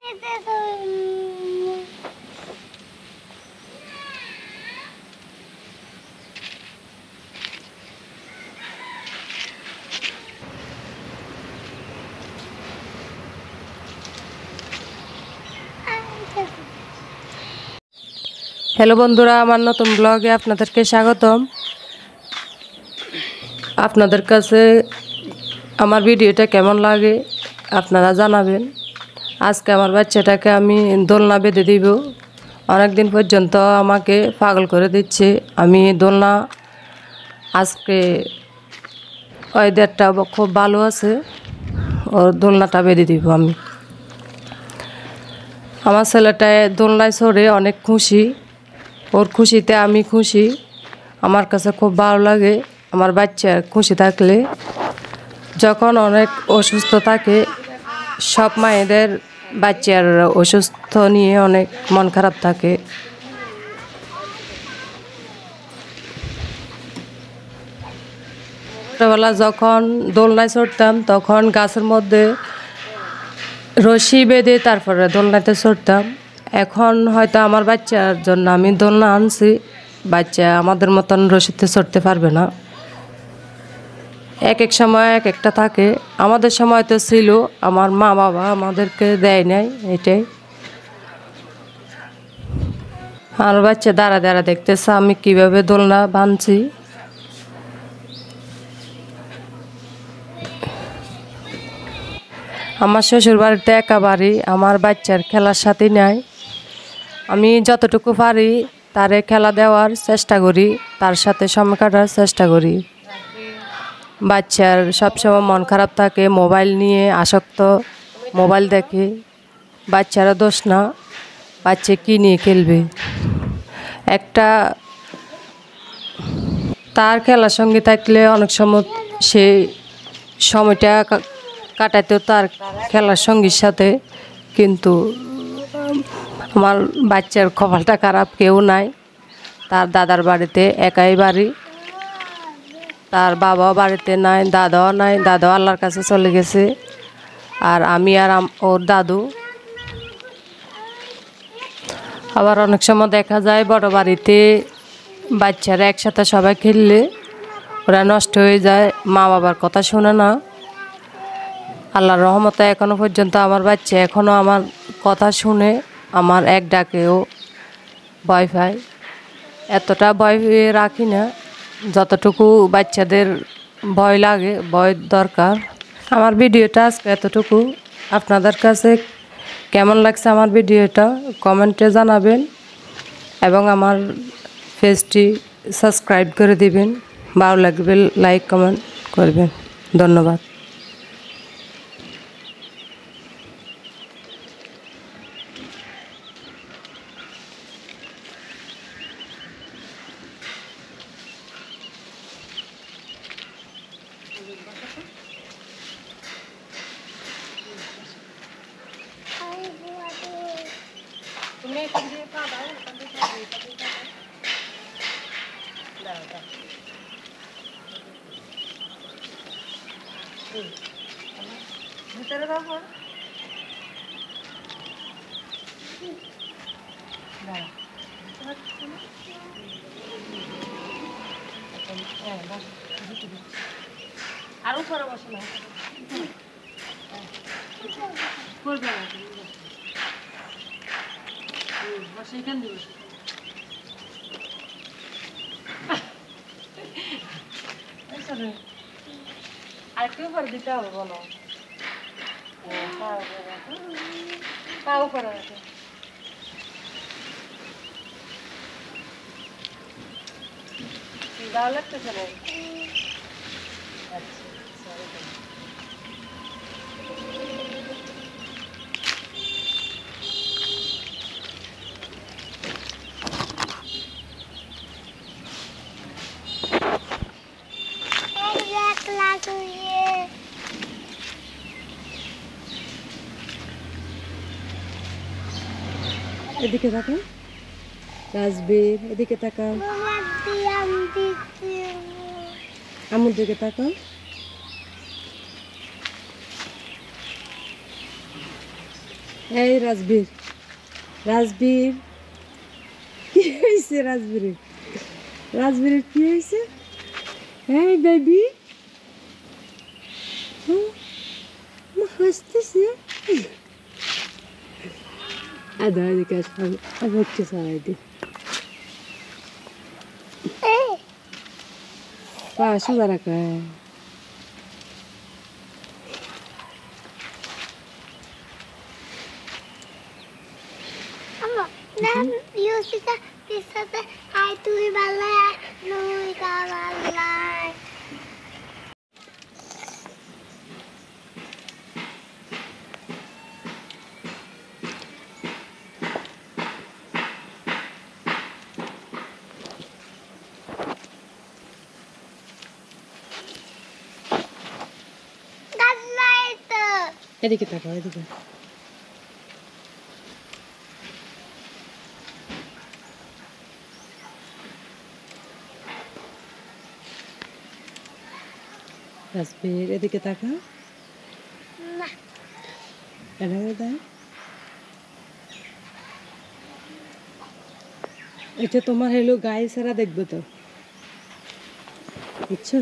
Hello বন্ধুরা, আমার নতুন ব্লগে আপনাদেরকে স্বাগতম। আপনাদের কাছে আমার ভিডিওটা কেমন লাগে আপনারা জানাবেন। আজকে আমার বাচ্চাটাকে আমি দোলনা বেঁধে দিব। অনেক দিন পর্যন্ত আমাকে পাগল করে দিচ্ছে। আমি দোলনা আজকে ওয়েদারটা খুব ভালো আছে, ওর দোলনাটা বেঁধে দিব আমি। আমার ছেলেটায় দোলনায় চড়ে অনেক খুশি, ওর খুশিতে আমি খুশি। আমার কাছে খুব ভালো লাগে আমার বাচ্চা খুশি থাকলে। যখন অনেক অসুস্থ থাকে, সব মায়েদের বাচ্চার অসুস্থ নিয়ে অনেক মন খারাপ থাকে। ছোটবেলা যখন দোলনায় চড়তাম তখন গাছের মধ্যে রশি বেঁধে তারপরে দোলনাতে চড়তাম। এখন হয়তো আমার বাচ্চার জন্য আমি দোলনা আনছি, বাচ্চা আমাদের মতন রশিতে চড়তে পারবে না। এক এক সময় এক একটা থাকে। আমাদের সময় তো ছিল, আমার মা বাবা আমাদেরকে দেয় নাই, এটাই। আমার বাচ্চা দাঁড়া দাঁড়া দেখতেছে আমি কিভাবে দোলনা বাঁধছি। আমার শ্বশুর বাড়িতে একা বাড়ি, আমার বাচ্চার খেলার সাথে নাই। আমি যতটুকু পারি তারে খেলা দেওয়ার চেষ্টা করি, তার সাথে সময় কাটার চেষ্টা করি। বাচ্চার সবসময় মন খারাপ থাকে, মোবাইল নিয়ে আসক্ত, মোবাইল দেখে। বাচ্চারা দোষ না, বাচ্চা কী নিয়ে খেলবে। একটা তার খেলার সঙ্গে থাকলে অনেক সময় সে সময়টা কাটাতেও তার খেলার সঙ্গীর সাথে। কিন্তু আমার বাচ্চার কপালটা খারাপ, কেউ নাই। তার দাদার বাড়িতে একাই বাড়ি, তার বাবাও বাড়িতে নাই, দাদাও নাই, দাদাও আল্লাহর কাছে চলে গেছে। আর আমি আর ওর দাদু। আবার অনেক সময় দেখা যায় বড় বাড়িতে বাচ্চারা একসাথে সবাই খেললে ওরা নষ্ট হয়ে যায়, মা বাবার কথা শোনে না। আল্লাহর রহমতে এখনো পর্যন্ত আমার বাচ্চা এখনও আমার কথা শুনে, আমার এক ডাকেও ভয় পায়। এতটা ভয় রাখি না যতটুকু বাচ্চাদের ভয় লাগে, ভয় দরকার। আমার ভিডিওটা আজকে এতটুকু। আপনাদের কাছে কেমন লাগছে আমার ভিডিওটা কমেন্টে জানাবেন এবং আমার পেজটি সাবস্ক্রাইব করে দিবেন। ভালো লাগবে লাইক কমেন্ট করবেন। ধন্যবাদ। তুমি এখান দিয়ে পা দাও, এখান দিয়ে পা দাও, এখান দিয়ে পা দাও। দাও, দাও। ভিতরে দাও পর। দাও। হ্যাঁ, বস। আর উপরে বসো না। করবে না তুমি। বসে এখান দিয়ে বসো। আরেকটু উপরে দিতে হবে, বলো। পা উপরে রাখো। ভালো লাগতেছে না? আচ্ছা, এদিকে তাকান, রাজবীর এদিকে তাকান, আমুর দিকে তাকান। এই রাজবীর, রাজবীর কি হয়েছে? রাজবীরের কি হয়েছে? এই বেবি হাসতেছে। আদা এদিকে আবার একটু সরাই দি। পা সোজা রাখা। এদিকে তাকাও, এদিকে। রাজবীর এদিকে তাকা। এটা তোমার হলো গায়ে সারা দেখবে তো, বুঝছো?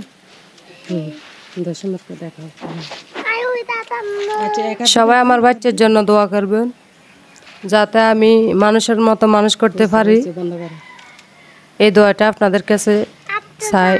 দশমকে দেখাও। সবাই আমার বাচ্চার জন্য দোয়া করবেন, যাতে আমি মানুষের মতো মানুষ করতে পারি। এই দোয়াটা আপনাদের কাছে চাই।